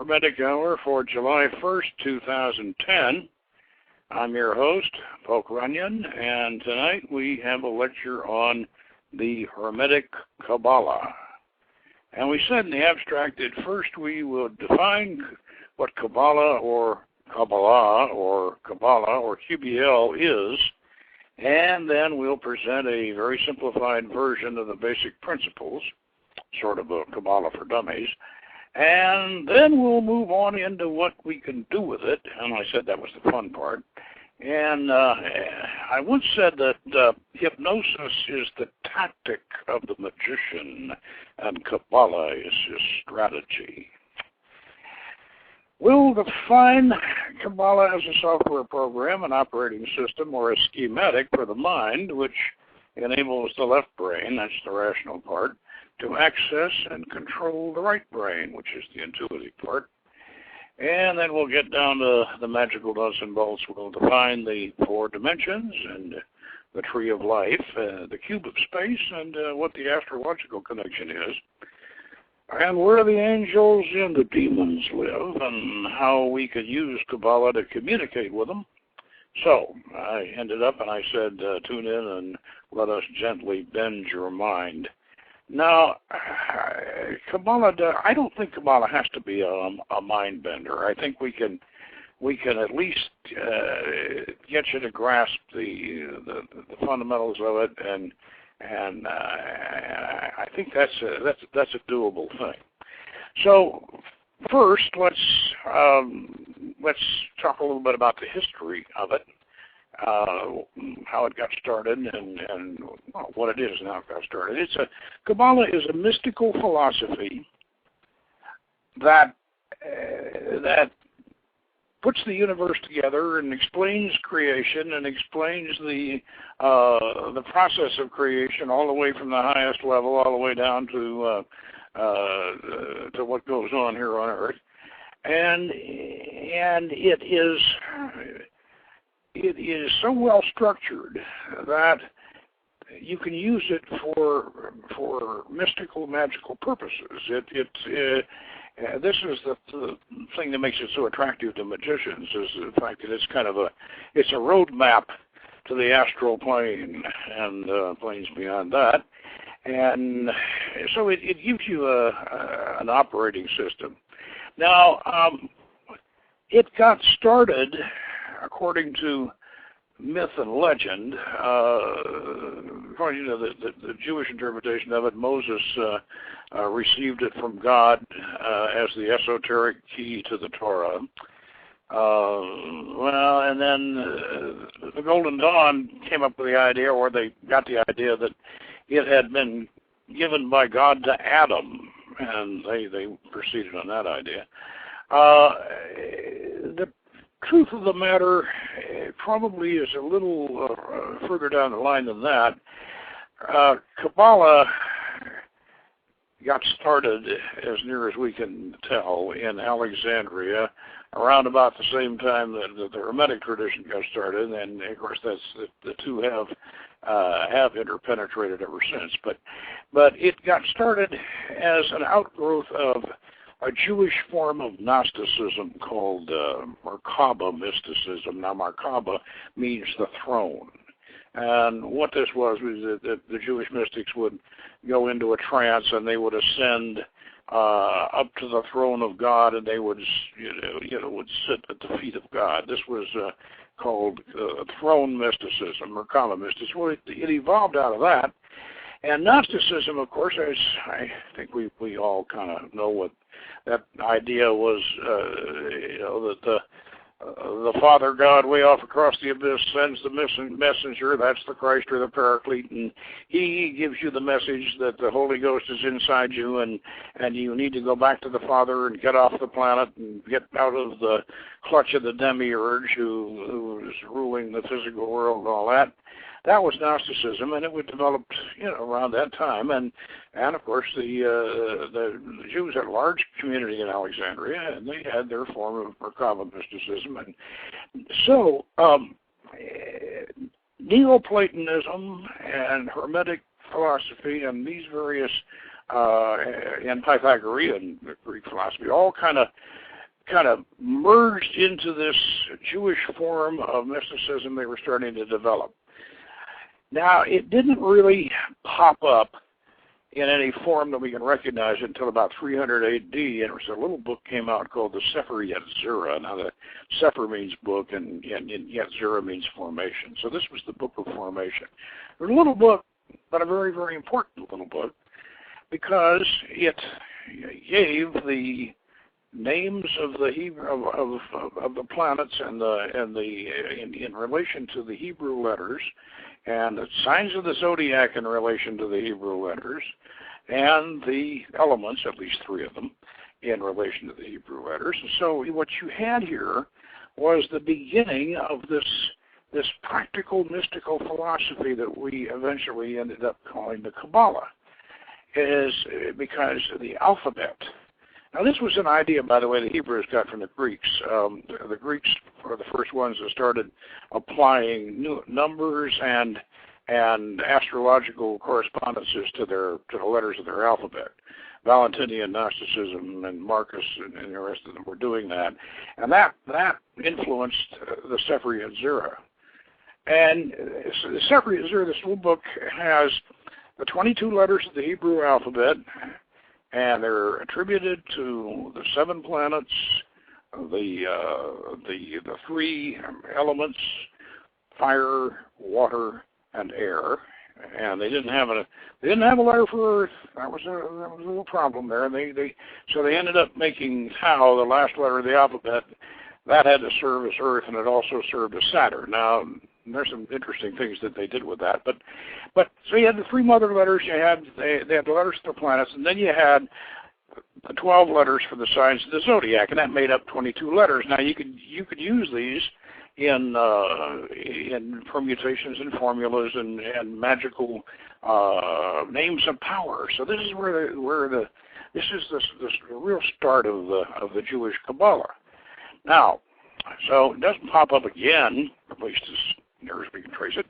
Hermetic Hour for July 1st, 2010. I'm your host, Poke Runyon, and tonight we have a lecture on the Hermetic Qabalah. And we said in the abstract that first we will define what Qabala or Qabala or Qabala or Q.B.L is, and then we'll present a very simplified version of the basic principles, sort of a Qabala for Dummies. And then we'll move on into what we can do with it. And I said that was the fun part. And I once said that hypnosis is the tactic of the magician, and Kabbalah is his strategy. We'll define Kabbalah as a software program, an operating system, or a schematic for the mind, which enables the left brain, that's the rational part, to access and control the right brain, which is the intuitive part. And then we'll get down to the magical nuts and bolts. We'll define the four dimensions and the tree of life, the cube of space, and what the astrological connection is, and where the angels and the demons live, and how we could use Kabbalah to communicate with them. So I ended up and I said, tune in and let us gently bend your mind. Now, Kabbalah, I don't think Kabbalah has to be a mind bender. I think we can at least get you to grasp the fundamentals of it, and I think that's a doable thing. So first, let's talk a little bit about the history of it. How it got started and what it is and how it got started. Kabbalah is a mystical philosophy that puts the universe together and explains creation and explains the process of creation all the way from the highest level all the way down to what goes on here on Earth, and it is so well structured that you can use it for mystical, magical purposes. This is the thing that makes it so attractive to magicians, is the fact that it's a roadmap to the astral plane and planes beyond that, and so it gives you an operating system. Now, it got started, according to myth and legend, according to the Jewish interpretation of it, Moses received it from God as the esoteric key to the Torah. And then the Golden Dawn came up with the idea, or they got the idea, that it had been given by God to Adam, and they proceeded on that idea. The truth of the matter probably is a little further down the line than that. Kabbalah got started, as near as we can tell, in Alexandria around about the same time that the Hermetic tradition got started, and of course the two have interpenetrated ever since. But it got started as an outgrowth of a Jewish form of Gnosticism called Merkaba mysticism. Now, Merkaba means the throne. And what this was that the Jewish mystics would go into a trance and they would ascend up to the throne of God, and they would would sit at the feet of God. This was called throne mysticism, Merkaba mysticism. Well, it evolved out of that. And Gnosticism, of course, as I think we all kind of know what that idea was, that the Father God way off across the abyss sends the messenger, that's the Christ or the Paraclete, and he gives you the message that the Holy Ghost is inside you, and you need to go back to the Father and get off the planet and get out of the clutch of the demiurge who is ruling the physical world and all that. That was Gnosticism, and it was developed, around that time. And of course, the Jews had a large community in Alexandria, and they had their form of Merkaba mysticism. And so, Neoplatonism and Hermetic philosophy and these various and Pythagorean Greek philosophy all kind of kind of merged into this Jewish form of mysticism they were starting to develop. Now, it didn't really pop up in any form that we can recognize until about 300 AD, and it was a little book came out called the Sefer Yetzirah. Now, the Sefer means book, and Yetzirah means formation. So this was the Book of Formation. It was a little book, but a very, very important little book, because it gave the names of the Hebrew of the planets and in relation to the Hebrew letters, and the signs of the zodiac in relation to the Hebrew letters, and the elements, at least 3 of them, in relation to the Hebrew letters. And so what you had here was the beginning of this practical mystical philosophy that we eventually ended up calling the Kabbalah, is because the alphabet. Now, this was an idea, by the way, the Hebrews got from the Greeks. The Greeks were the first ones that started applying new numbers and astrological correspondences to the letters of their alphabet. Valentinian Gnosticism and Marcus and the rest of them were doing that, and that influenced the Sefer Yetzirah. And the Sefer Yetzirah, this little book, has the 22 letters of the Hebrew alphabet, and they're attributed to the 7 planets, the 3 elements, fire, water, and air. And they didn't have a letter for Earth. That was a little problem there. So they ended up making Tau, the last letter of the alphabet. That had to serve as Earth, and it also served as Saturn. Now, there's some interesting things that they did with that. But so you had the 3 mother letters. They had the letters of the planets, and then you had the 12 letters for the signs of the zodiac, and that made up 22 letters. Now you could use these in permutations and formulas and magical names of power. So this is this is the real start of the Jewish Kabbalah. Now, so it doesn't pop up again, at least as near as we can trace it,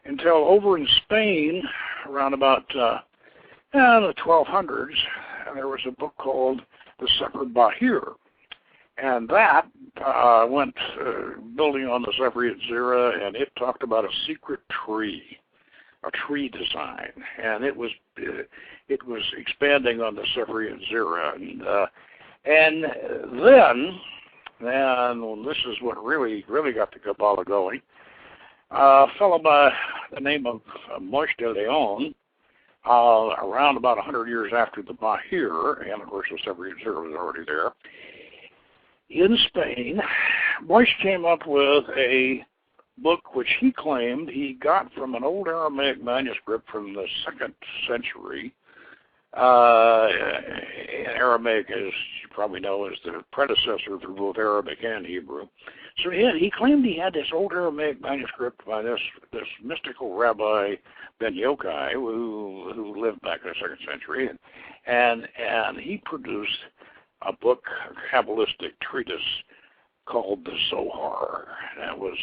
until over in Spain, around about the 1200s, there was a book called the Sefer Bahir, and that went building on the Sefer Yetzirah, and it talked about a secret tree, a tree design, and it was expanding on the Sefer Yetzirah, and then this is what really got the Kabbalah going. A fellow by the name of Moshe de Leon, around about 100 years after the Bahir, and of course the Sefer Yetzirah was already there, in Spain, Moshe came up with a book which he claimed he got from an old Aramaic manuscript from the 2nd century. Aramaic, as you probably know, is the predecessor for both Arabic and Hebrew. So he claimed he had this old Aramaic manuscript by this mystical rabbi Ben Yochai, who lived back in the 2nd century, and he produced a book, a Kabbalistic treatise called the Zohar. That was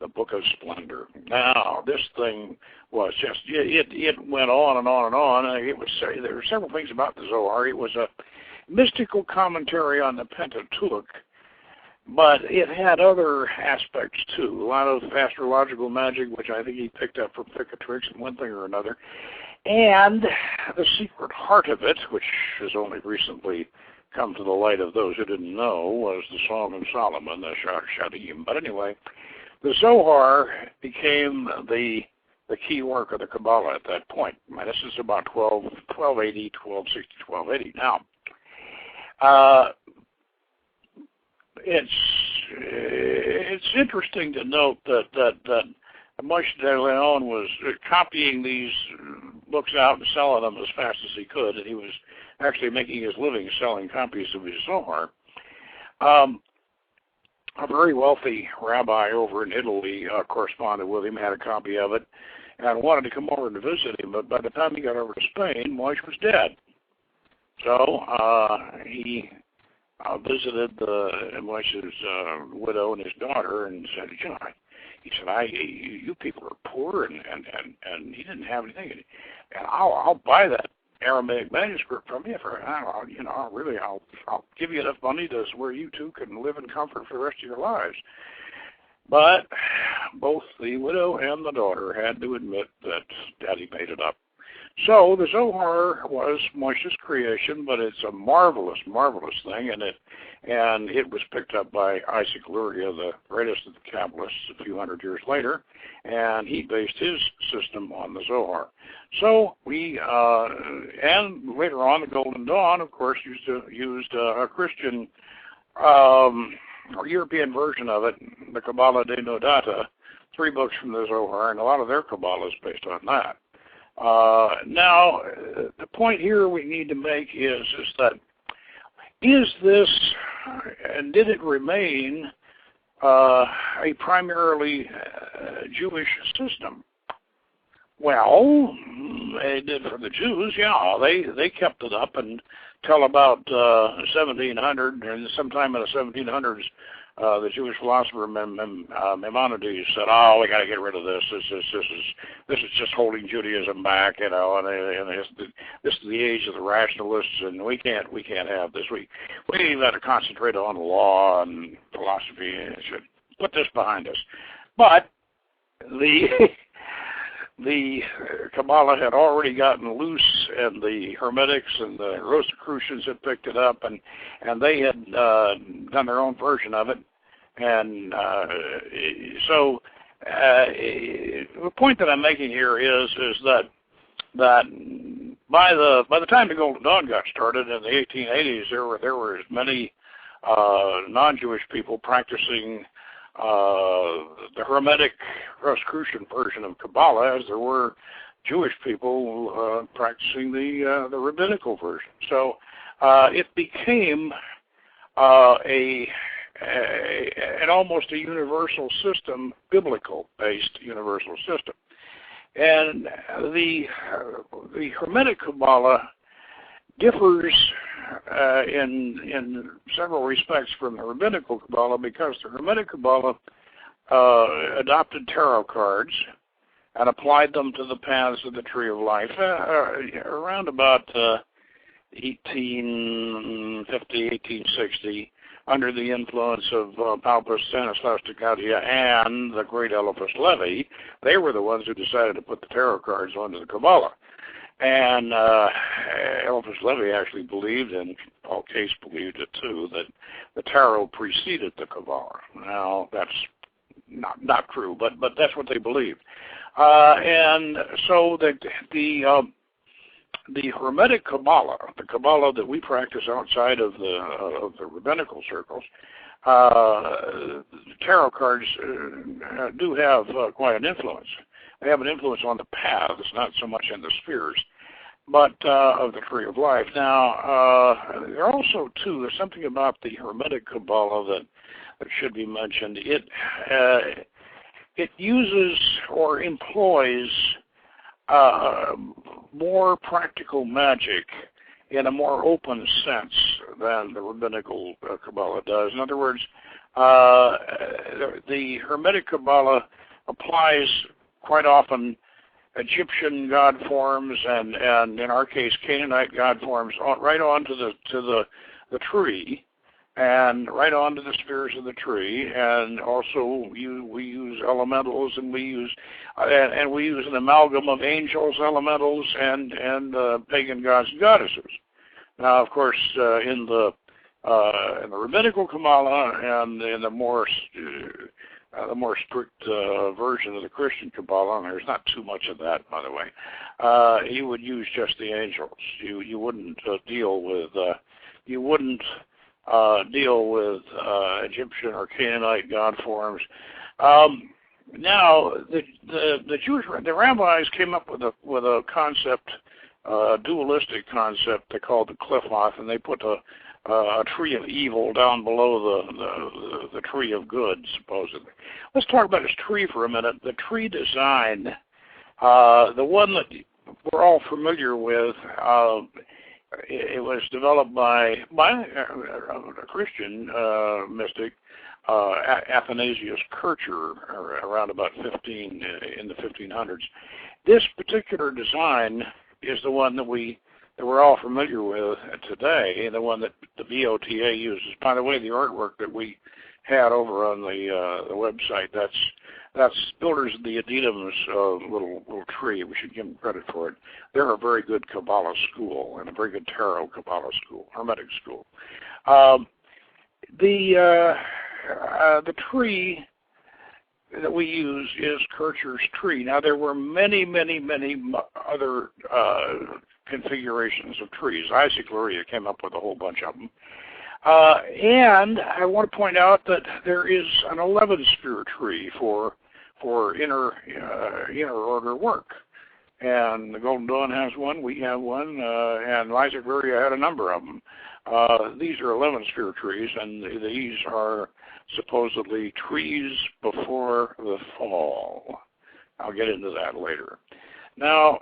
the Book of Splendor. Now, this thing was just, it went on and on and on. It was, there were several things about the Zohar. It was a mystical commentary on the Pentateuch, but it had other aspects too. A lot of astrological magic, which I think he picked up from Picatrix and one thing or another. And the secret heart of it, which has only recently come to the light of those who didn't know, was the Song of Solomon, the Shadim. But anyway, the Zohar became the key work of the Kabbalah at that point. And this is about 1280, 1260, 1280. Now, it's interesting to note that Moshe de Leon was copying these books out and selling them as fast as he could, and he was actually making his living selling copies of his Zohar. A very wealthy rabbi over in Italy corresponded with him, had a copy of it, and wanted to come over and visit him, but by the time he got over to Spain, Moshe was dead. So he visited Moshe's widow and his daughter and said, you people are poor, and he didn't have anything, and I'll buy that Aramaic manuscript from you for, I don't know, I'll give you enough money to where you two can live in comfort for the rest of your lives. But both the widow and the daughter had to admit that Daddy made it up. So the Zohar was Moshe's creation, but it's a marvelous, marvelous thing, and it was picked up by Isaac Luria, the greatest of the Kabbalists, a few hundred years later, and he based his system on the Zohar. So we, and later on, the Golden Dawn, of course, used a Christian or European version of it, the Qabala de Nodata, 3 books from the Zohar, and a lot of their Kabbalah is based on that. Now, the point here we need to make is that is this, and did it remain a primarily Jewish system? Well, they did for the Jews, yeah. They kept it up until about 1700, and sometime in the 1700s, the Jewish philosopher Maimonides said, "Oh, we got to get rid of this. This is just holding Judaism back, you know. And this is the age of the rationalists, and we can't have this. We got to concentrate on law and philosophy, and should put this behind us." But the Kabbalah had already gotten loose, and the Hermetics and the Rosicrucians had picked it up, and they had done their own version of it. And so the point that I'm making here is that by the time the Golden Dawn got started in the 1880s, there were as many non-Jewish people practicing the Hermetic Rosicrucian version of Kabbalah as there were Jewish people practicing the rabbinical version. So it became an almost a universal system, biblical-based universal system. And the Hermetic Qabalah differs in several respects from the Rabbinical Kabbalah, because the Hermetic Qabalah adopted tarot cards and applied them to the paths of the Tree of Life around about 1850, 1860, under the influence of Palpas, Stanislaus Tokadia, and the great Eliphas Levi. They were the ones who decided to put the tarot cards onto the Kabbalah. And Eliphas Levi actually believed, and Paul Case believed it too, that the tarot preceded the Kabbalah. Now, that's not true, but that's what they believed. And so the Hermetic Qabalah, the Kabbalah that we practice outside of the rabbinical circles, tarot cards do have quite an influence. They have an influence on the paths, not so much in the spheres, but of the Tree of Life. Now, there are also, too, there's something about the Hermetic Qabalah that should be mentioned. It uses or employs more practical magic in a more open sense than the rabbinical Kabbalah does. In other words, the Hermetic Qabalah applies quite often Egyptian god forms and in our case Canaanite god forms right onto the tree, and right onto the spheres of the tree, and also we use elementals, and we use an amalgam of angels, elementals, and pagan gods and goddesses. Now, of course, in the rabbinical Kabbalah and in the more strict version of the Christian Kabbalah, and there's not too much of that, by the way, you would use just the angels. You wouldn't deal with Egyptian or Canaanite god forms. Now, the rabbis came up with a concept, a dualistic concept they called the Qliphoth, and they put a tree of evil down below the tree of good, supposedly. Let's talk about this tree for a minute. The tree design, the one that we're all familiar with, it was developed by a Christian mystic, Athanasius Kircher, around about in the 1500s. This particular design is the one that we that we're all familiar with today, the one that the BOTA uses. By the way, the artwork that we had over on the website, that's Builders of the Adidam's little tree. We should give them credit for it. They're a very good Kabbalah school and a very good tarot Kabbalah school, Hermetic school. The tree that we use is Kircher's tree. Now, there were many other configurations of trees. Isaac Luria came up with a whole bunch of them. And I want to point out that there is an 11-sphere tree for inner order work. And the Golden Dawn has one, we have one, and Isaac Luria had a number of them. These are 11-sphere trees, and these are supposedly trees before the fall. I'll get into that later. Now,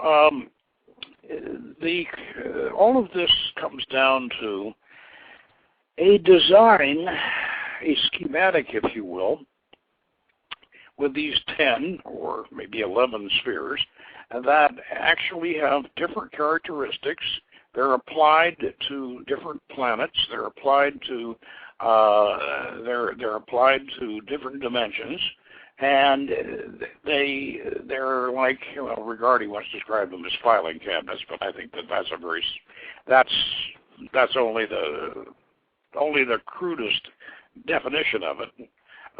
all of this comes down to a design, a schematic, if you will, with these 10 or maybe 11 spheres that actually have different characteristics. They're applied to different planets. They're applied to they're applied to different dimensions, and they're like, well, Rigardi once described them as filing cabinets, but I think that's only the crudest definition of it,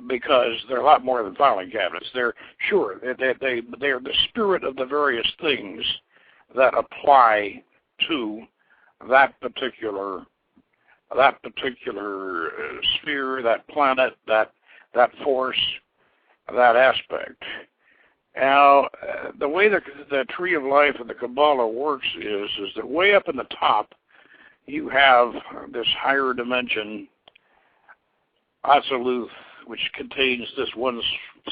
because they're a lot more than filing cabinets. They're the spirit of the various things that apply to that particular sphere, that planet, that force, that aspect. Now, the way the Tree of Life and the Kabbalah works is that way up in the top, you have this higher dimension, Atziluth, which contains this one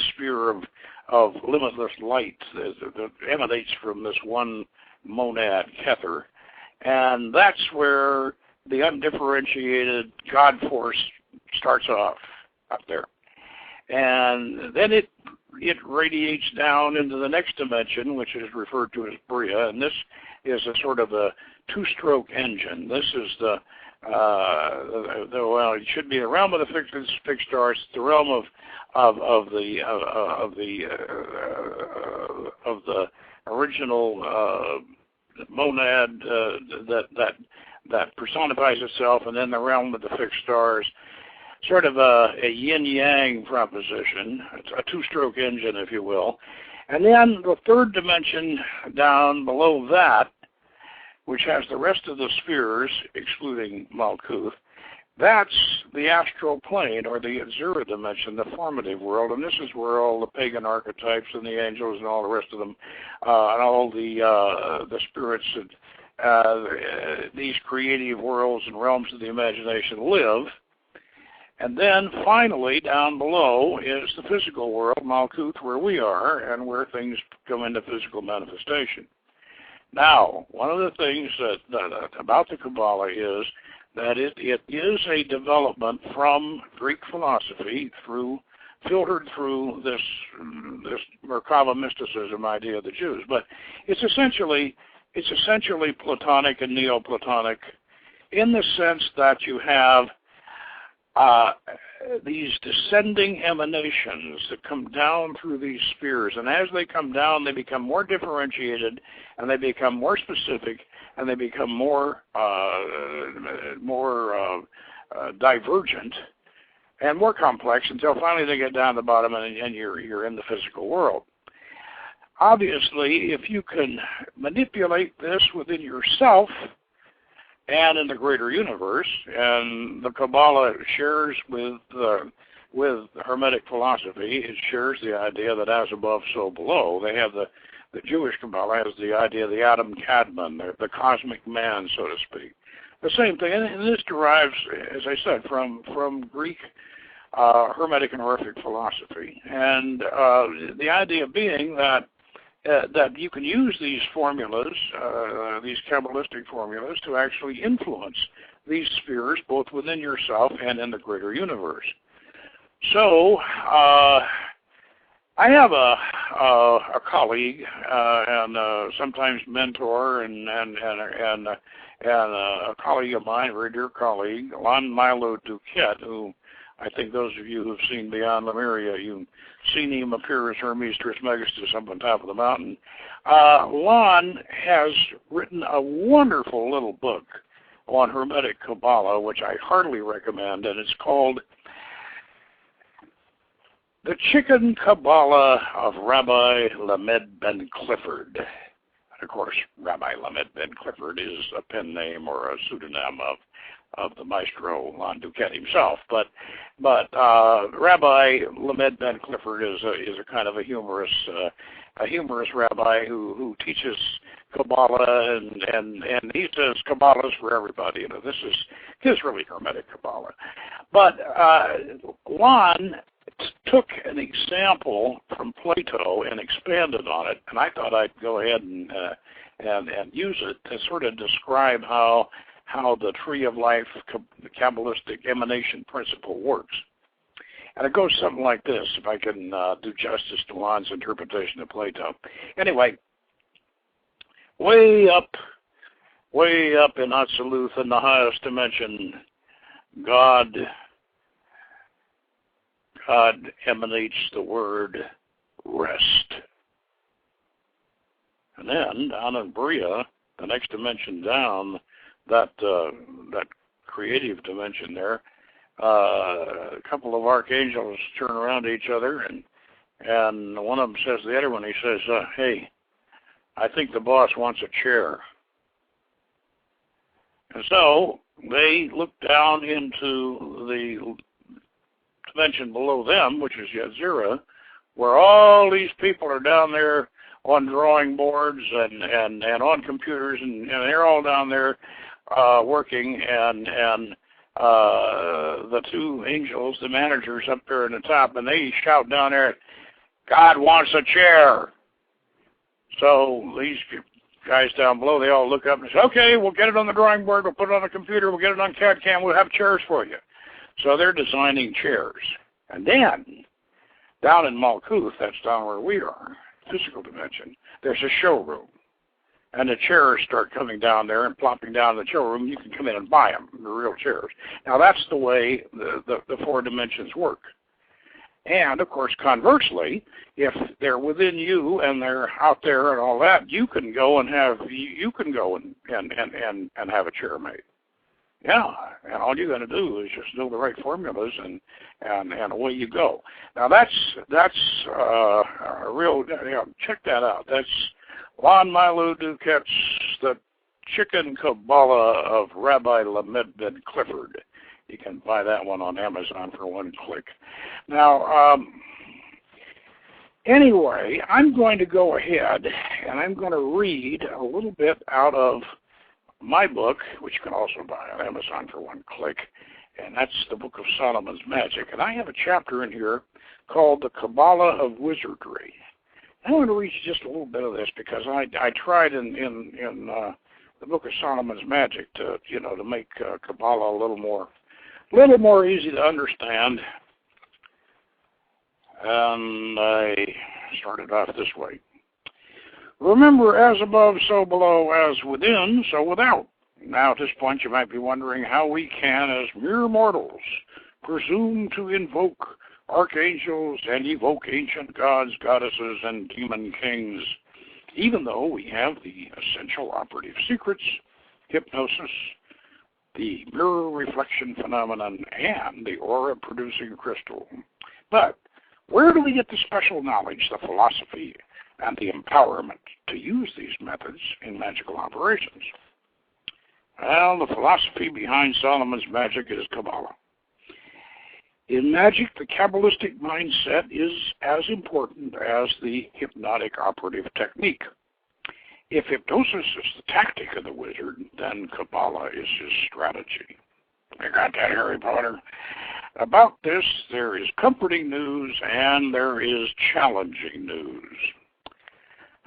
sphere of limitless light that emanates from this one monad, Kether. And that's where the undifferentiated God force starts off up there. And then it radiates down into the next dimension, which is referred to as Bria, and this is a sort of a two-stroke engine. This is well, it should be the realm of the fixed stars, the realm of the original monad that personifies itself, and then the realm of the fixed stars. Sort of a yin-yang proposition, a two-stroke engine, if you will. And then the third dimension down below that, which has the rest of the spheres, excluding Malkuth, that's the astral plane, or the zero dimension, the formative world, and this is where all the pagan archetypes and the angels and all the rest of them, and all the spirits, these creative worlds and realms of the imagination live. And then finally, down below is the physical world, Malkuth, where we are, and where things come into physical manifestation. Now, one of the things that about the Kabbalah is that it is a development from Greek philosophy filtered through this Merkava mysticism idea of the Jews. But it's essentially Platonic and Neoplatonic in the sense that you have these descending emanations that come down through these spheres, and as they come down, they become more differentiated, and they become more specific, and they become more divergent and more complex until finally they get down to the bottom, and you're in the physical world. Obviously, if you can manipulate this within yourself and in the greater universe, and the Kabbalah shares with Hermetic philosophy, it shares the idea that as above, so below. They have the Jewish Kabbalah has the idea of the Adam Kadmon, the cosmic man, so to speak. The same thing, and this derives, as I said, from Greek Hermetic and Orphic philosophy, and the idea being that you can use these formulas, these Kabbalistic formulas, to actually influence these spheres both within yourself and in the greater universe. So I have a a colleague and sometimes mentor and a colleague of mine, a very dear colleague, Lon Milo Duquette, who I think those of you who've seen Beyond Lemuria, you've seen him appear as Hermes Trismegistus up on top of the mountain. Lon has written a wonderful little book on Hermetic Qabalah, which I heartily recommend, and it's called The Chicken Qabala of Rabbi Lamed Ben Clifford. And of course, Rabbi Lamed Ben Clifford is a pen name or a pseudonym of the maestro Lon Duquette himself. But Rabbi Lamed Ben Clifford is a kind of a humorous rabbi who teaches Kabbalah, and he says Kabbalah is for everybody. You know, this is really Hermetic Qabalah. But Lon took an example from Plato and expanded on it, and I thought I'd go ahead and use it to sort of describe how the tree of life, the Kabbalistic emanation principle works. And it goes something like this, if I can do justice to Lon's interpretation of Plato. Anyway, way up in Atziluth, in the highest dimension, God emanates the word rest. And then down in Bria, the next dimension down, that creative dimension there, a couple of archangels turn around to each other, and one of them says to the other one, he says, hey, I think the boss wants a chair. And so they look down into the dimension below them, which is Yetzirah, where all these people are down there on drawing boards and on computers, and they're all down there working, and the two angels, the managers up there in the top, and they shout down there, God wants a chair. So these guys down below, they all look up and say, okay, we'll get it on the drawing board, we'll put it on the computer, we'll get it on CAD-CAM, we'll have chairs for you. So they're designing chairs. And then, down in Malkuth, that's down where we are, physical dimension, there's a showroom. And the chairs start coming down there and plopping down in the showroom. You can come in and buy them, the real chairs. Now, that's the way the four dimensions work. And, of course, conversely, if they're within you and they're out there and all that, you can go and have have a chair made. Yeah, and all you got to do is just know the right formulas, and away you go. Now that's a real. Check that out. That's Lon Milo Duquette's The Chicken Qabala of Rabbi Lamed Ben Clifford. You can buy that one on Amazon for one click. Now, anyway, I'm going to go ahead and I'm going to read a little bit out of my book, which you can also buy on Amazon for one click, and that's the Book of Solomon's Magic. And I have a chapter in here called The Qabala of Wizardry. I want to read just a little bit of this because I tried in the Book of Solomon's Magic to make Kabbalah a little more easy to understand. And I started off this way. Remember, as above, so below, as within, so without. Now, at this point, you might be wondering how we can, as mere mortals, presume to invoke archangels and evoke ancient gods, goddesses, and demon kings, even though we have the essential operative secrets, hypnosis, the mirror reflection phenomenon, and the aura-producing crystal. But where do we get the special knowledge, the philosophy, and the empowerment to use these methods in magical operations? Well, the philosophy behind Solomon's magic is Kabbalah. In magic, the Kabbalistic mindset is as important as the hypnotic operative technique. If hypnosis is the tactic of the wizard, then Kabbalah is his strategy. You got that, Harry Potter? About this, there is comforting news and there is challenging news.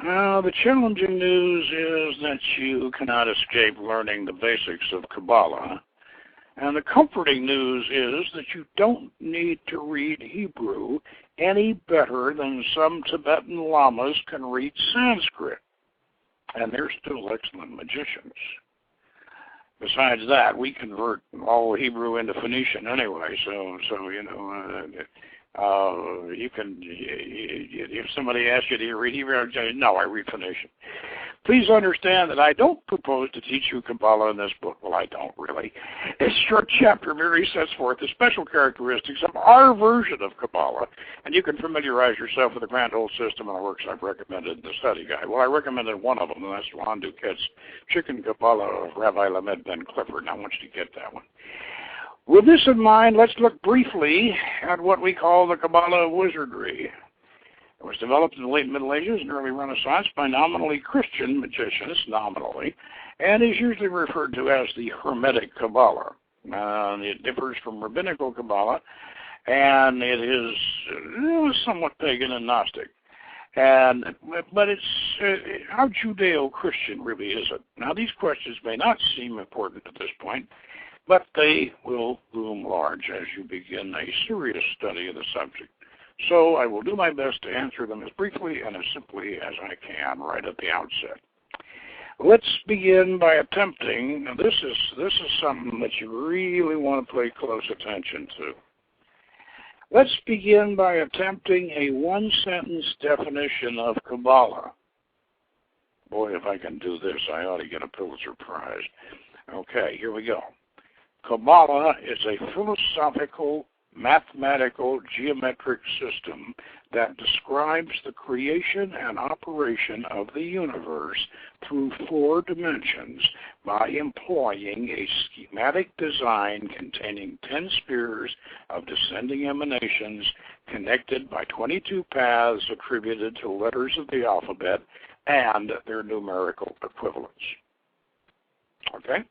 The challenging news is that you cannot escape learning the basics of Kabbalah. And the comforting news is that you don't need to read Hebrew any better than some Tibetan lamas can read Sanskrit. And they're still excellent magicians. Besides that, we convert all Hebrew into Phoenician anyway, so you know, you can, if somebody asks you, do you read Hebrew? No, I read Phoenician. Please understand that I don't propose to teach you Kabbalah in this book. Well, I don't really. This short chapter merely sets forth the special characteristics of our version of Kabbalah, and you can familiarize yourself with the grand old system and the works I've recommended in the study guide. Well, I recommended one of them, and that's Lon Duquette's Chicken Kabbalah of Rabbi Lamed Ben Clifford, and I want you to get that one. With this in mind, let's look briefly at what we call the Kabbalah of wizardry. It was developed in the late Middle Ages and early Renaissance by nominally Christian magicians, and is usually referred to as the Hermetic Qabalah. It differs from rabbinical Kabbalah, and it is somewhat pagan and Gnostic. But it's how Judeo-Christian really is it? Now, these questions may not seem important at this point, but they will loom large as you begin a serious study of the subject. So I will do my best to answer them as briefly and as simply as I can right at the outset. Let's begin by attempting, this is something that you really want to pay close attention to. Let's begin by attempting a one-sentence definition of Kabbalah. Boy, if I can do this, I ought to get a Pulitzer Prize. Okay, here we go. Kabbalah is a philosophical, mathematical, geometric system that describes the creation and operation of the universe through 4 dimensions by employing a schematic design containing 10 spheres of descending emanations connected by 22 paths attributed to letters of the alphabet and their numerical equivalents. Okay?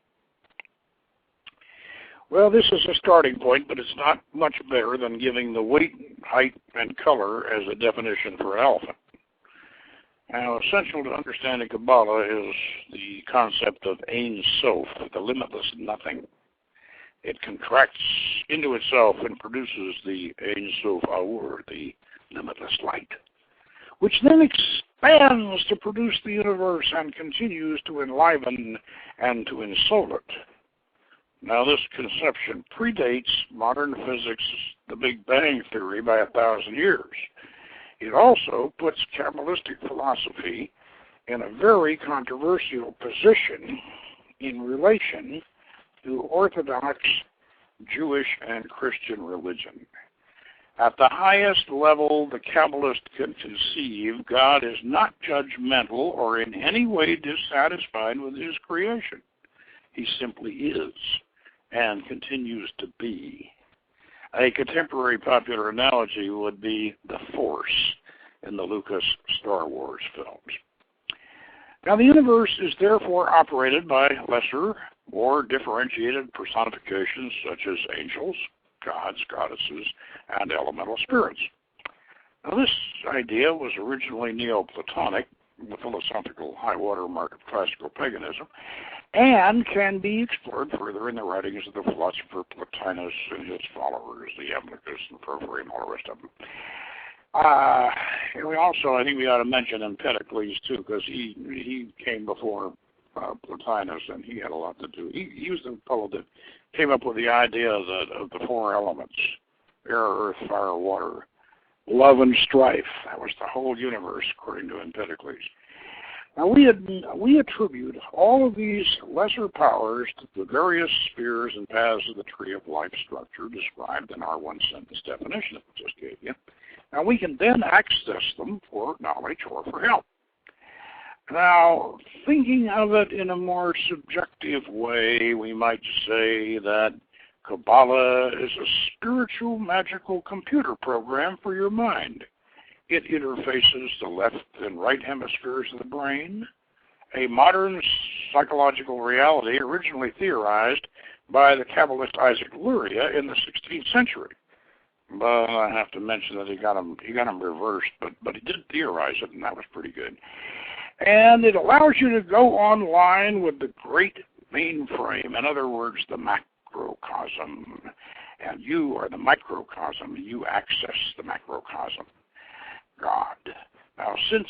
Well, this is a starting point, but it's not much better than giving the weight, height, and color as a definition for an elephant. Now, essential to understanding Kabbalah is the concept of Ein Sof, the limitless nothing. It contracts into itself and produces the Ein Sof Aur, the limitless light, which then expands to produce the universe and continues to enliven and to ensoul it. Now, this conception predates modern physics, the Big Bang Theory, by 1,000 years. It also puts Kabbalistic philosophy in a very controversial position in relation to Orthodox Jewish and Christian religion. At the highest level the Kabbalist can conceive, God is not judgmental or in any way dissatisfied with his creation. He simply is and continues to be. A contemporary popular analogy would be the Force in the Lucas Star Wars films. Now, the universe is therefore operated by lesser, more differentiated personifications such as angels, gods, goddesses, and elemental spirits. Now, this idea was originally Neoplatonic, the philosophical high water mark of classical paganism, and can be explored further in the writings of the philosopher Plotinus and his followers, the Iamblichus and Porphyry and all the rest of them. And we also, I think we ought to mention Empedocles, too, because he came before Plotinus, and he had a lot to do. He was the fellow that came up with the idea of the 4 elements, air, earth, fire, water, love, and strife. That was the whole universe, according to Empedocles. Now, we attribute all of these lesser powers to the various spheres and paths of the tree of life structure described in our one-sentence definition that we just gave you. Now, we can then access them for knowledge or for help. Now, thinking of it in a more subjective way, we might say that Kabbalah is a spiritual, magical computer program for your mind. It interfaces the left and right hemispheres of the brain, a modern psychological reality originally theorized by the Kabbalist Isaac Luria in the 16th century. But I have to mention that he got them reversed, but he did theorize it, and that was pretty good. And it allows you to go online with the great mainframe, in other words, the Mac macrocosm, and you are the microcosm. You access the macrocosm, God. Now, since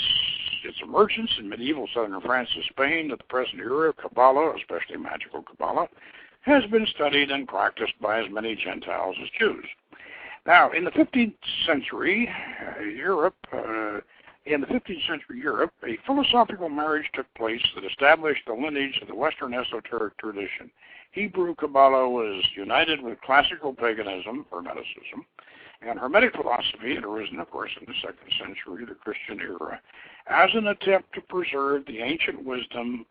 its emergence in medieval southern France and Spain to the present era, Kabbalah, especially magical Kabbalah, has been studied and practiced by as many Gentiles as Jews. Now, in the 15th century Europe, a philosophical marriage took place that established the lineage of the Western esoteric tradition. Hebrew Kabbalah was united with classical paganism, Hermeticism, and Hermetic philosophy had arisen, of course, in the 2nd century, the Christian era, as an attempt to preserve the ancient wisdom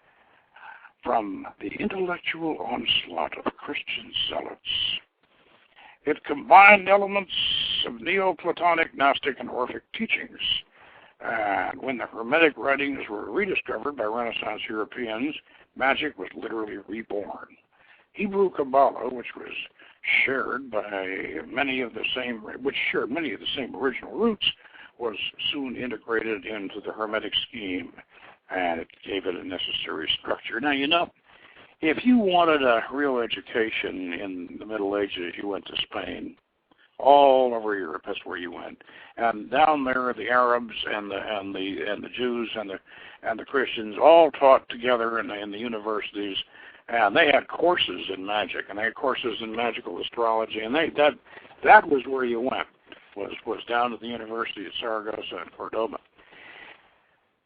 from the intellectual onslaught of Christian zealots. It combined elements of Neoplatonic, Gnostic, and Orphic teachings. And when the Hermetic writings were rediscovered by Renaissance Europeans, magic was literally reborn. Hebrew Qabala, which shared many of the same original roots, was soon integrated into the Hermetic scheme, and it gave it a necessary structure. Now, if you wanted a real education in the Middle Ages, you went to Spain. All over Europe, that's where you went. And down there, the Arabs and the Jews and the Christians all taught together in the universities, and they had courses in magic, and they had courses in magical astrology, and that was where you went. Was down at the University of Saragossa and Cordoba.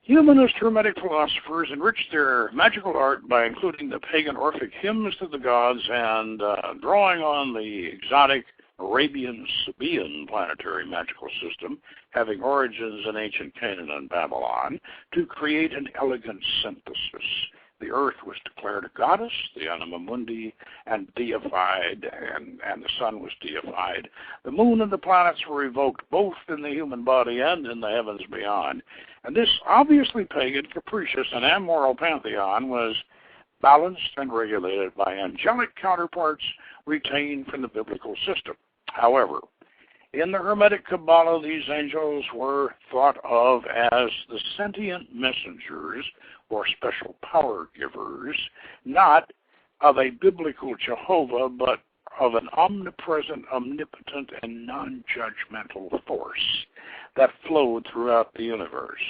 Humanist Hermetic philosophers enriched their magical art by including the pagan Orphic hymns to the gods and drawing on the exotic Arabian Sabaean planetary magical system, having origins in ancient Canaan and Babylon, to create an elegant synthesis. The earth was declared a goddess, the anima mundi, and deified, and the sun was deified. The moon and the planets were evoked both in the human body and in the heavens beyond. And this obviously pagan, capricious, and amoral pantheon was balanced and regulated by angelic counterparts retained from the biblical system. However, in the Hermetic Qabalah, these angels were thought of as the sentient messengers or special power givers, not of a biblical Jehovah, but of an omnipresent, omnipotent, and non-judgmental force that flowed throughout the universe.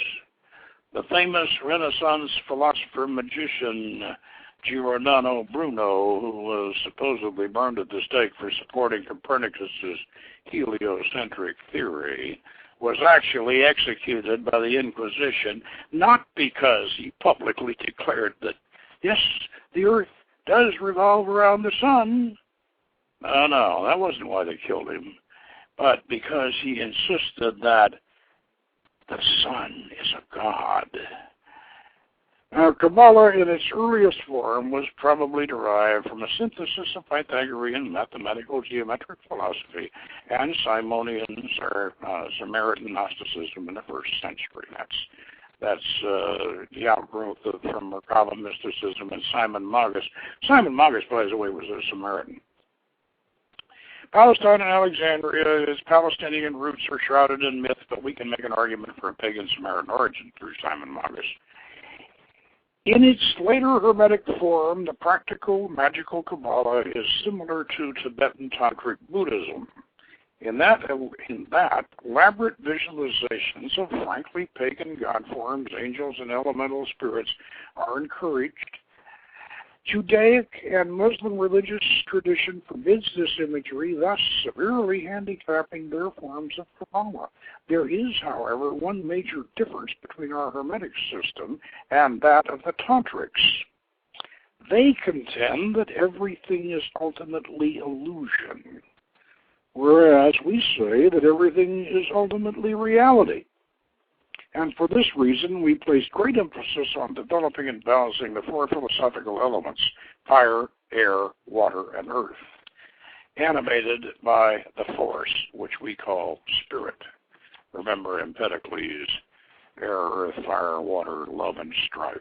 The famous Renaissance philosopher-magician Giordano Bruno, who was supposedly burned at the stake for supporting Copernicus's heliocentric theory, was actually executed by the Inquisition, not because he publicly declared that, yes, the earth does revolve around the sun. No, that wasn't why they killed him, but because he insisted that the sun is a god. Now, Kabbalah in its earliest form was probably derived from a synthesis of Pythagorean mathematical geometric philosophy and Simonian or Samaritan Gnosticism in the 1st century. That's the outgrowth from Merkaba mysticism and Simon Magus. Simon Magus, by the way, was a Samaritan. Palestine and Alexandria, its Palestinian roots are shrouded in myth, but we can make an argument for a pagan Samaritan origin through Simon Magus. In its later Hermetic form, the practical, magical Kabbalah is similar to Tibetan Tantric Buddhism. In that, elaborate visualizations of frankly pagan god forms, angels, and elemental spirits are encouraged. Judaic and Muslim religious tradition forbids this imagery, thus severely handicapping their forms of Kabbalah. There is, however, one major difference between our Hermetic system and that of the Tantrics. They contend that everything is ultimately illusion, whereas we say that everything is ultimately reality. And for this reason, we place great emphasis on developing and balancing the 4 philosophical elements, fire, air, water, and earth, animated by the force, which we call spirit. Remember Empedocles, air, earth, fire, water, love, and strife.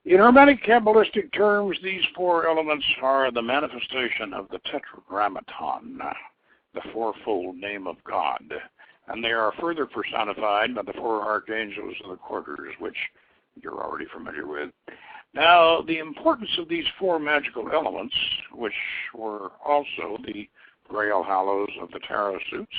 In Hermetic Kabbalistic terms, these 4 elements are the manifestation of the Tetragrammaton, the fourfold name of God. And they are further personified by the 4 archangels of the quarters, which you're already familiar with. Now, the importance of these four magical elements, which were also the Grail Hallows of the tarot suits,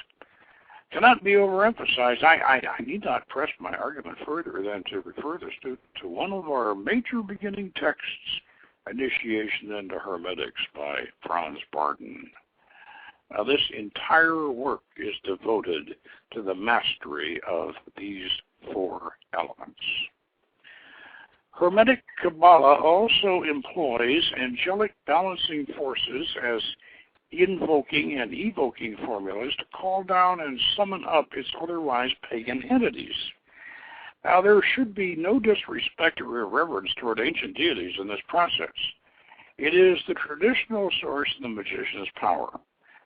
cannot be overemphasized. I need not press my argument further than to refer the student to one of our major beginning texts, Initiation into Hermetics by Franz Barton. Now, this entire work is devoted to the mastery of these four elements. Hermetic Qabalah also employs angelic balancing forces as invoking and evoking formulas to call down and summon up its otherwise pagan entities. Now, there should be no disrespect or irreverence toward ancient deities in this process. It is the traditional source of the magician's power.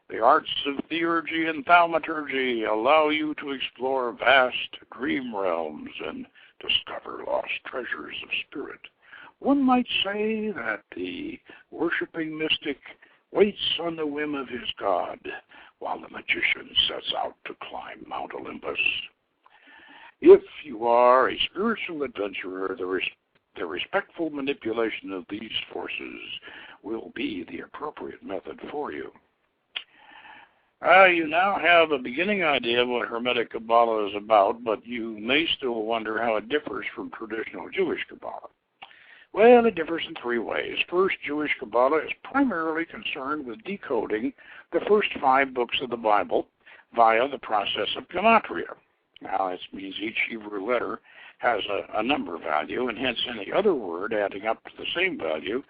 The arts of theurgy and thaumaturgy allow you to explore vast dream realms and discover lost treasures of spirit. One might say that the worshiping mystic waits on the whim of his god, while the magician sets out to climb Mount Olympus. If you are a spiritual adventurer, the respectful manipulation of these forces will be the appropriate method for you. You now have a beginning idea of what Hermetic Qabalah is about, but you may still wonder how it differs from traditional Jewish Kabbalah. Well, it differs in three ways. First, Jewish Kabbalah is primarily concerned with decoding the first 5 books of the Bible via the process of gematria. Now, this means each Hebrew letter has a number value, and hence any other word adding up to the same value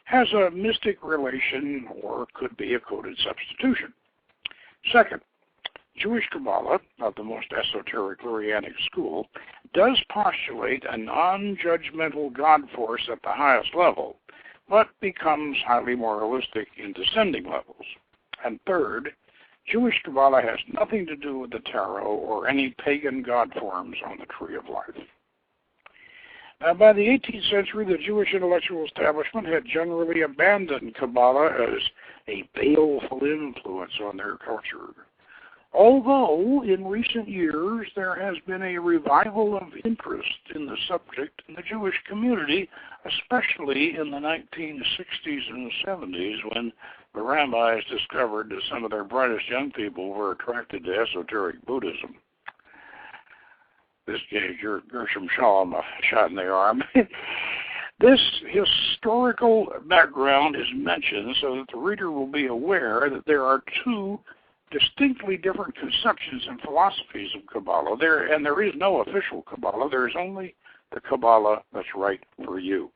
has a mystic relation or could be a coded substitution. Second, Jewish Kabbalah, of the most esoteric Lurianic school, does postulate a non-judgmental God force at the highest level, but becomes highly moralistic in descending levels. And third, Jewish Kabbalah has nothing to do with the tarot or any pagan god forms on the tree of life. Now, by the 18th century, the Jewish intellectual establishment had generally abandoned Kabbalah as a baleful influence on their culture. Although, in recent years, there has been a revival of interest in the subject in the Jewish community, especially in the 1960s and 70s, when the rabbis discovered that some of their brightest young people were attracted to esoteric Buddhism. This gave Gershom Scholem a shot in the arm. This historical background is mentioned so that the reader will be aware that there are 2 distinctly different conceptions and philosophies of Kabbalah. There is no official Kabbalah. There is only the Kabbalah that's right for you.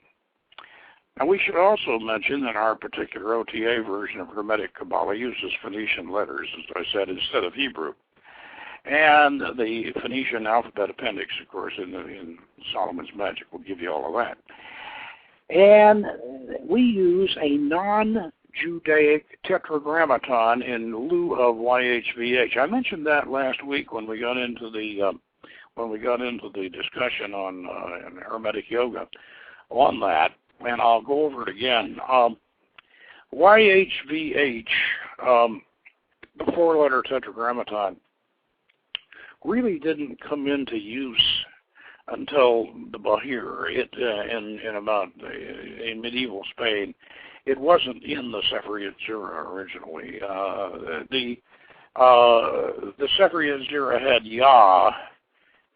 Now, we should also mention that our particular OTA version of Hermetic Kabbalah uses Phoenician letters, as I said, instead of Hebrew. And the Phoenician alphabet appendix, of course, in Solomon's Magic will give you all of that. And we use a non-Judaic tetragrammaton in lieu of YHVH. I mentioned that last week when we got into the discussion on Hermetic Yoga on that, and I'll go over it again. YHVH, the 4-letter tetragrammaton, really didn't come into use until the Bahir in medieval Spain. It wasn't in the Sephirot Zera originally. The Sephirot Zera had Yah,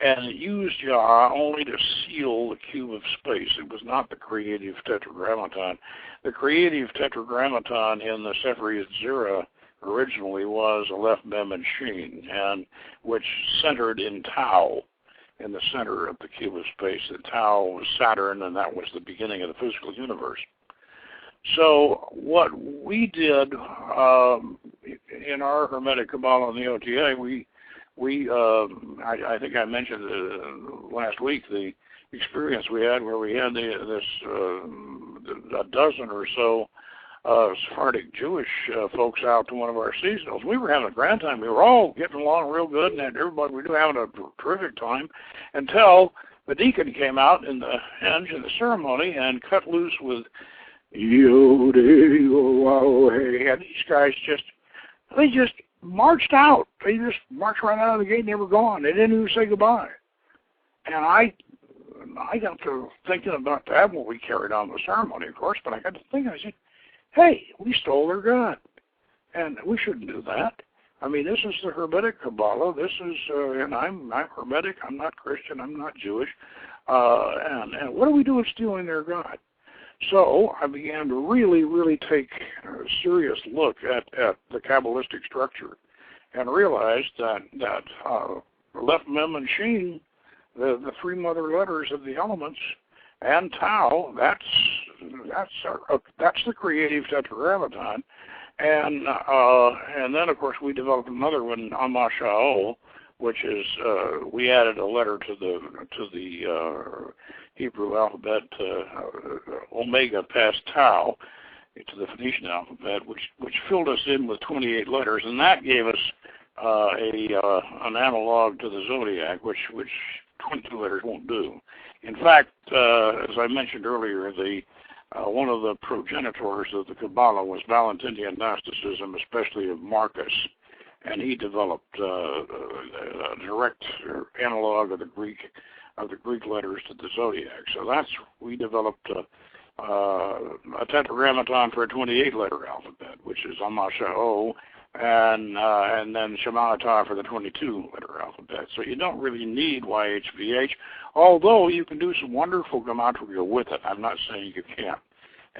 and it used Yah only to seal the cube of space. It was not the creative tetragrammaton. The creative tetragrammaton in the Sephirot Zera originally was Aleph, Mem, and Shin, and which centered in Tau, in the center of the cube of space. The Tau was Saturn, and that was the beginning of the physical universe. So what we did in our Hermetic Qabalah in the OTA, I think I mentioned last week the experience we had where we had a dozen or so Sephardic Jewish folks out to one of our seasonals. We were having a grand time. We were all getting along real good, and everybody we were having a terrific time until the deacon came out in the end of the ceremony and cut loose with Yodeh, and these guys just marched out. They just marched right out of the gate and they were gone. They didn't even say goodbye. And I I got to thinking about that when we carried on the ceremony, of course, but I got to thinking, I said, hey, we stole their God, and we shouldn't do that. I mean, this is the Hermetic Qabalah. This is, and I'm Hermetic. I'm not Christian. I'm not Jewish. And what are we doing stealing their God? So I began to really take a serious look at the Kabbalistic structure and realized that Left, Mem, and Shin, the three mother letters of the elements, and Tau, that's the creative tetragrammaton. And then, of course, we developed another one, Amashao, which is we added a letter to the Hebrew alphabet, Omega past Tau, to the Phoenician alphabet, which filled us in with 28 letters, and that gave us an analog to the zodiac, which 22 letters won't do. In fact, as I mentioned earlier, one of the progenitors of the Kabbalah was Valentinian Gnosticism, especially of Marcus, and he developed a direct analog of the Greek letters to the zodiac. So we developed a tetragrammaton for a 28-letter alphabet, which is Amashao, and then Shemanatah for the 22-letter alphabet. So you don't really need YHVH, although you can do some wonderful gematria with it. I'm not saying you can't.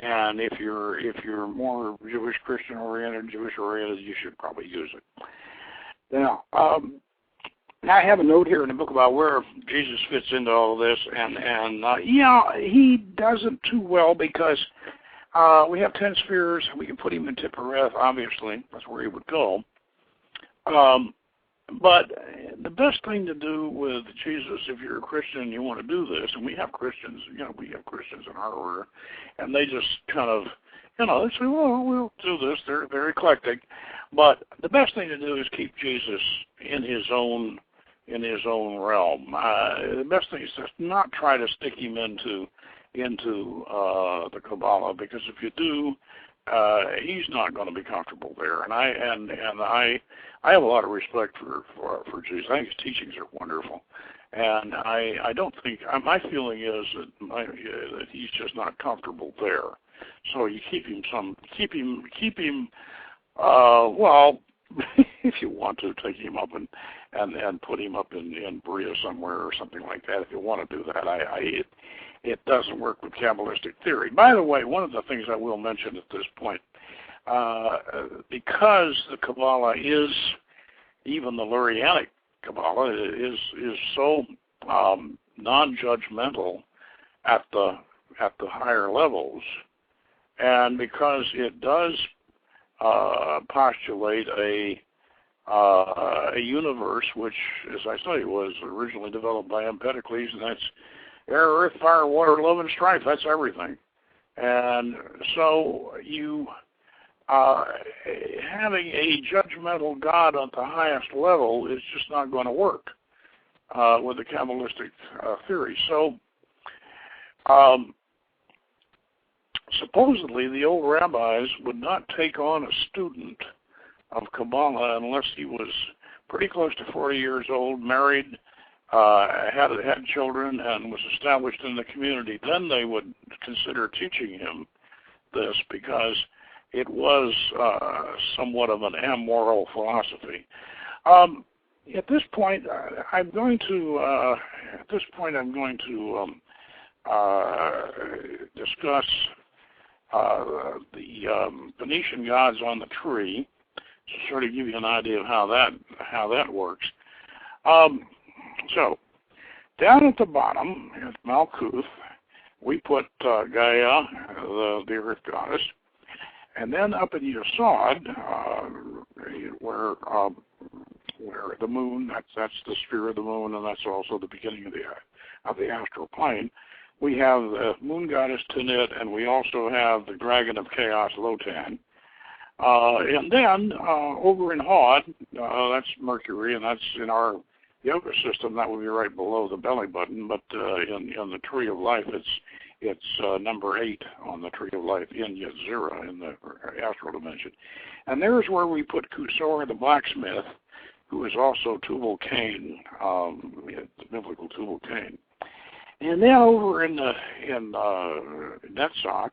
And if you're more Jewish, Christian oriented, Jewish oriented, you should probably use it. Now, I have a note here in the book about where Jesus fits into all of this, and he doesn't too well because we have 10 spheres. We can put him in Tiphareth, obviously. That's where he would go. But the best thing to do with Jesus, if you're a Christian and you want to do this, and we have Christians in our order, and they just kind of, they say, well, we'll do this. They're eclectic. But the best thing to do is keep Jesus in his own realm. The best thing is just not try to stick him into the Kabbalah, because if you do, he's not going to be comfortable there. And I have a lot of respect for Jesus. I think his teachings are wonderful, and I don't think my feeling is that he's just not comfortable there. So you keep him. Well, if you want to, take him up and put him up in Berea somewhere or something like that. If you want to do that, it doesn't work with Kabbalistic theory. By the way, one of the things I will mention at this point, because the Kabbalah is, even the Lurianic Kabbalah is so non-judgmental at the higher levels, and because it does postulate a universe which, as I say, was originally developed by Empedocles, and that's air, earth, fire, water, love, and strife. That's everything. And so you having a judgmental God at the highest level is just not going to work with the Kabbalistic theory. So supposedly the old rabbis would not take on a student of Kabbalah unless he was pretty close to 40 years old, married, had children, and was established in the community. Then they would consider teaching him this, because it was somewhat of an amoral philosophy. At this point, I'm going to discuss the Phoenician gods on the tree, to sort of give you an idea of how that works. So, down at the bottom, at Malkuth, we put Gaia, the earth goddess, and then up in Yesod, where the moon, that's the sphere of the moon, and that's also the beginning of the astral plane, we have the moon goddess Tanit, and we also have the dragon of chaos, Lotan. And then over in Hod, that's Mercury, and that's in our yoga system. That would be right below the belly button. But in the tree of life, it's number 8 on the tree of life in Yetzirah in the astral dimension. And there's where we put Kusor, the blacksmith, who is also Tubal-Cain, the biblical Tubal-Cain. And then over in Netzach,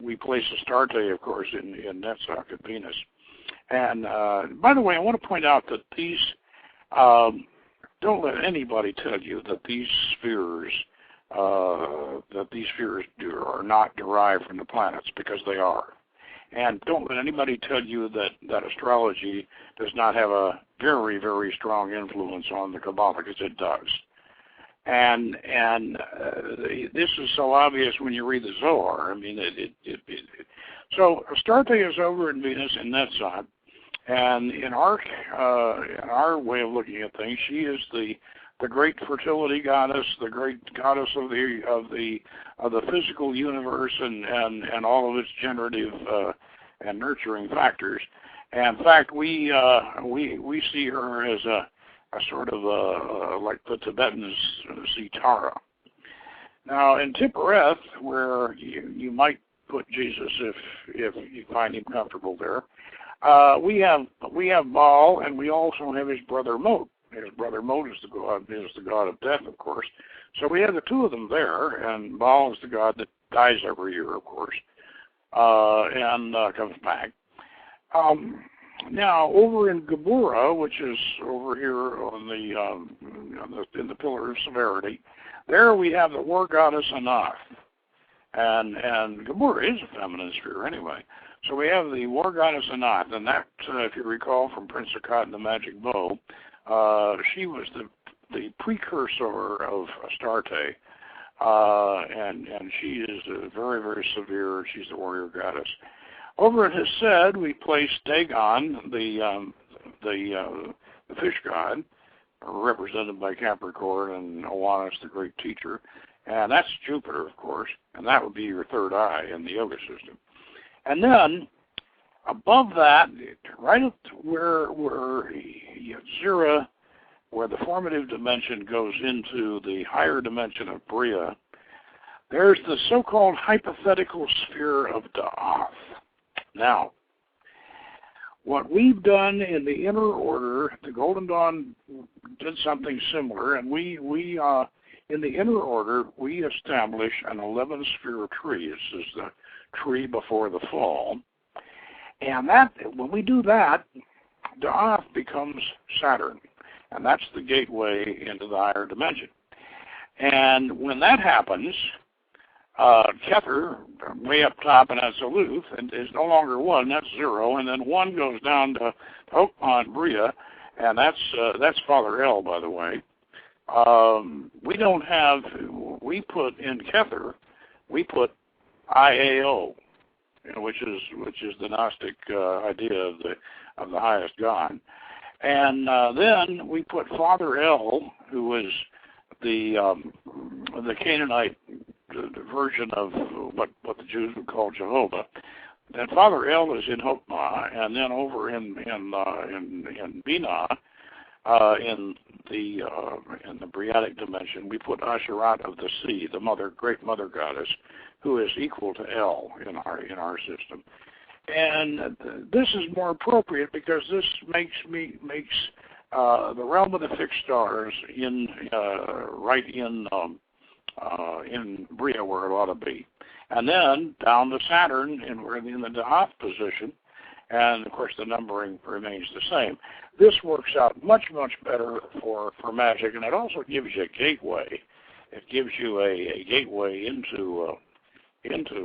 we place Astarte, of course, in Netzach at Venus. And by the way, I want to point out that these don't let anybody tell you that these spheres are not derived from the planets, because they are. And don't let anybody tell you that astrology does not have a very, very strong influence on the Kabbalah, because it does. And this is so obvious when you read the Zohar. I mean, so Astarte is over in Venus in Netzach, and in our way of looking at things, she is the great fertility goddess, the great goddess of the physical universe and all of its generative and nurturing factors. And in fact, we see her as a sort of like the Tibetans see Tara. Now in Tiphereth, where you might put Jesus if you find him comfortable there, we have Baal, and we also have his brother Mot. His brother Mot is the god of death, of course. So we have the two of them there, and Baal is the god that dies every year, of course, and comes back. Now, over in Geburah, which is over here on in the Pillar of Severity, there we have the war goddess Anath, and Geburah is a feminine sphere anyway. So we have the war goddess Anath, and that, if you recall from Prince Akkad and the Magic Bow, she was the precursor of Astarte, and she is very, very severe. She's the warrior goddess. Over at Hesed, we place Dagon, the fish god, represented by Capricorn, and Oannes, the great teacher, and that's Jupiter, of course, and that would be your third eye in the yoga system. And then above that, right up where Zera, where the formative dimension goes into the higher dimension of Bria, there's the so-called hypothetical sphere of Da'ath. Now, what we've done in the inner order, the Golden Dawn did something similar, and we in the inner order, we establish an 11-sphere tree. This is the tree before the fall. And that, when we do that, Da'ath becomes Saturn, and that's the gateway into the higher dimension. And when that happens, Kether, way up top and Absolute, and is no longer 1, that's 0, and then 1 goes down to Hokmah and Bria, and that's Father El, by the way. We put in Kether, we put IAO, which is the Gnostic idea of the highest God, and then we put Father El, who was the Canaanite version of what the Jews would call Jehovah. Then Father El is in Hokmah, and then over in Binah, in the Briatic dimension, we put Asherat of the sea, the great mother goddess, who is equal to El in our system. And this is more appropriate because this makes the realm of the fixed stars right in Bria, where it ought to be, and then down to Saturn, and we're in the Da'ath position, and of course the numbering remains the same. This works out much, much better for magic, and it also gives you a gateway. It gives you a gateway into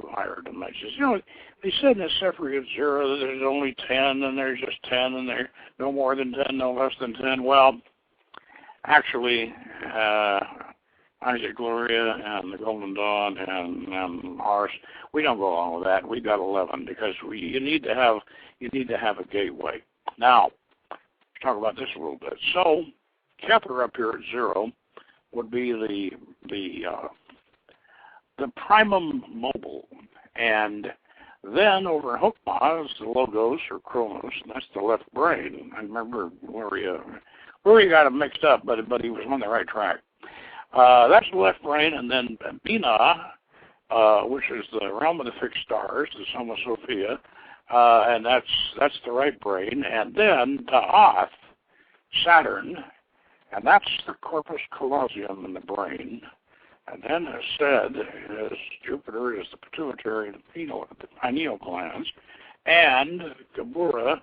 higher dimensions. You know, they said in the Sefer Zero that there's only 10, and there's just 10, and there's no more than 10, no less than 10. Well, actually, Isaac Gloria and the Golden Dawn and ours, we don't go along with that. We got 11 because you need to have a gateway. Now, let's talk about this a little bit. So, Kether up here at 0 would be the primum mobile, and then over in Hokmah is the Logos or Chronos, and that's the left brain. I remember where he got it mixed up, but he was on the right track. That's the left brain, and then Binah, which is the realm of the fixed stars, the Soma Sophia, and that's the right brain, and then Da'ath, Saturn, and that's the corpus callosum in the brain. And then, as said, Jupiter is the pituitary, the pineal glands, and Qabala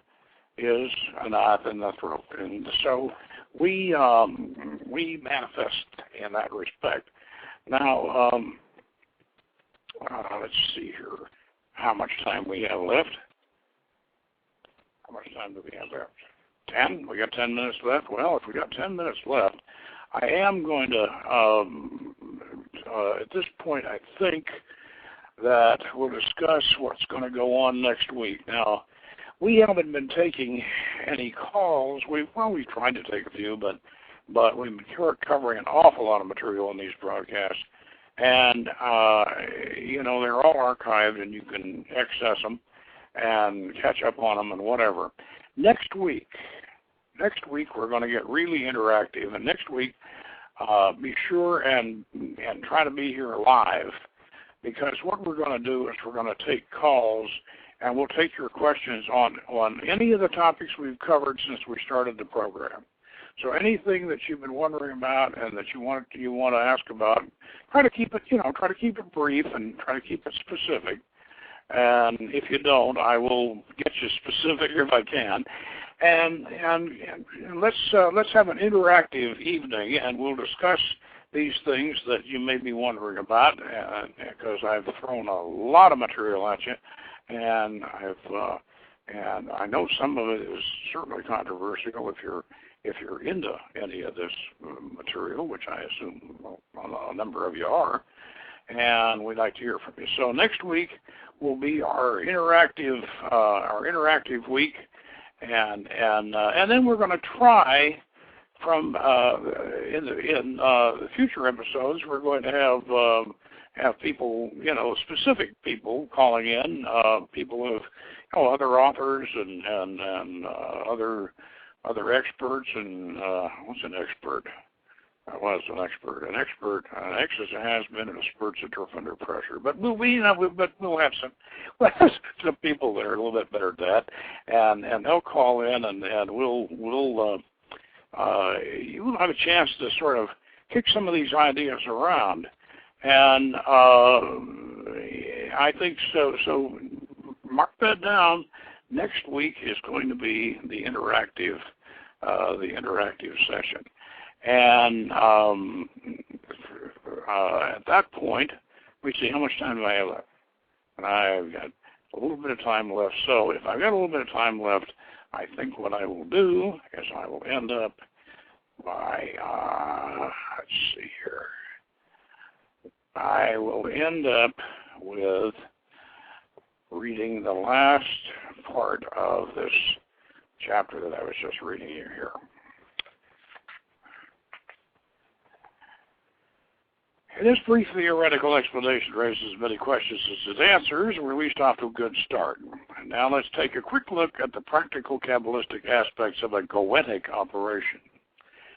is a knot in the throat. And so we manifest in that respect. Now, let's see here how much time we have left. How much time do we have left? 10? We got 10 minutes left? Well, if we got 10 minutes left, I am going to, at this point, I think that we'll discuss what's going to go on next week. Now, we haven't been taking any calls. We've tried to take a few, but we've been covering an awful lot of material in these broadcasts. And, they're all archived, and you can access them and catch up on them and whatever. Next week, we're going to get really interactive. And next week, be sure and try to be here live, because what we're going to do is we're going to take calls, and we'll take your questions on any of the topics we've covered since we started the program. So anything that you've been wondering about and that you want to ask about, try to keep it brief and try to keep it specific. And if you don't, I will get you specific if I can. And let's have an interactive evening, and we'll discuss these things that you may be wondering about, because I've thrown a lot of material at you, and I know some of it is certainly controversial if you're into any of this material, which I assume a number of you are, and we'd like to hear from you. So next week will be our interactive week, and then we're going to try from in the future episodes, we're going to have people, specific people calling in, people of other authors and other experts, and what's an expert? Well, it's an expert. An ex has been an experts that are under pressure. But we'll have some people that are a little bit better at that, and they'll call in, and you'll have a chance to sort of kick some of these ideas around. And I think so. So mark that down. Next week is going to be the interactive session. And at that point, we see how much time do I have left. And I've got a little bit of time left. So if I've got a little bit of time left, I think what I will do is I will end up by, let's see here. I will end up with reading the last part of this chapter that I was just reading you here. This brief theoretical explanation raises as many questions as it answers, and we're at least off to a good start. And now let's take a quick look at the practical Kabbalistic aspects of a goetic operation.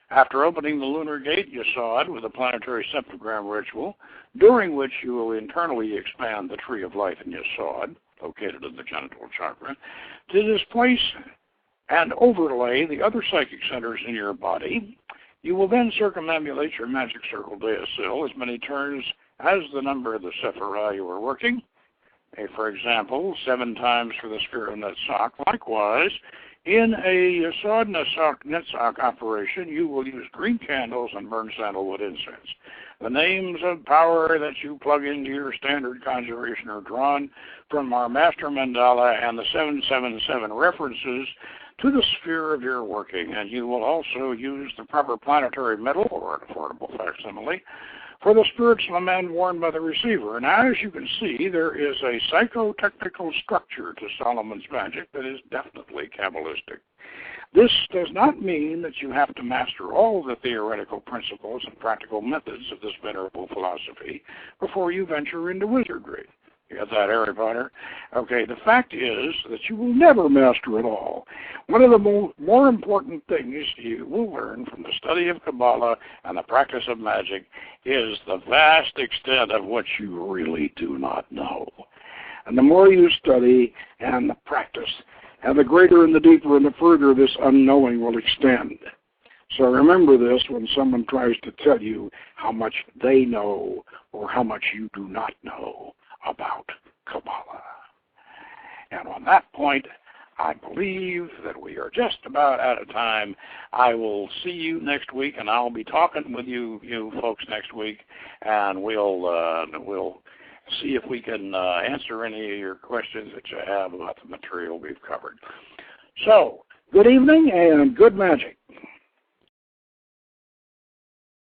After opening the lunar gate Yesod with a planetary septogram ritual, during which you will internally expand the tree of life in Yesod, located in the genital chakra, to displace and overlay the other psychic centers in your body, you will then circumambulate your magic circle Deosil as many turns as the number of the Sephirah you are working. For example, 7 times for the sphere of Netzach. Likewise, in a Yesod Netzach operation, you will use green candles and burn sandalwood incense. The names of power that you plug into your standard conjuration are drawn from our master mandala and the 777 references to the sphere of your working, and you will also use the proper planetary metal, or an affordable facsimile, for the spirit's lament worn by the receiver. And as you can see, there is a psychotechnical structure to Solomon's magic that is definitely Kabbalistic. This does not mean that you have to master all the theoretical principles and practical methods of this venerable philosophy before you venture into wizardry. You got that, Harry Potter? Okay, the fact is that you will never master it all. One of the more important things you will learn from the study of Kabbalah and the practice of magic is the vast extent of what you really do not know. And the more you study and practice, and the greater and the deeper and the further this unknowing will extend. So remember this when someone tries to tell you how much they know or how much you do not know about Kabbalah. And on that point, I believe that we are just about out of time. I will see you next week, and I'll be talking with you folks next week, and we'll see if we can answer any of your questions that you have about the material we've covered. So, good evening and good magic.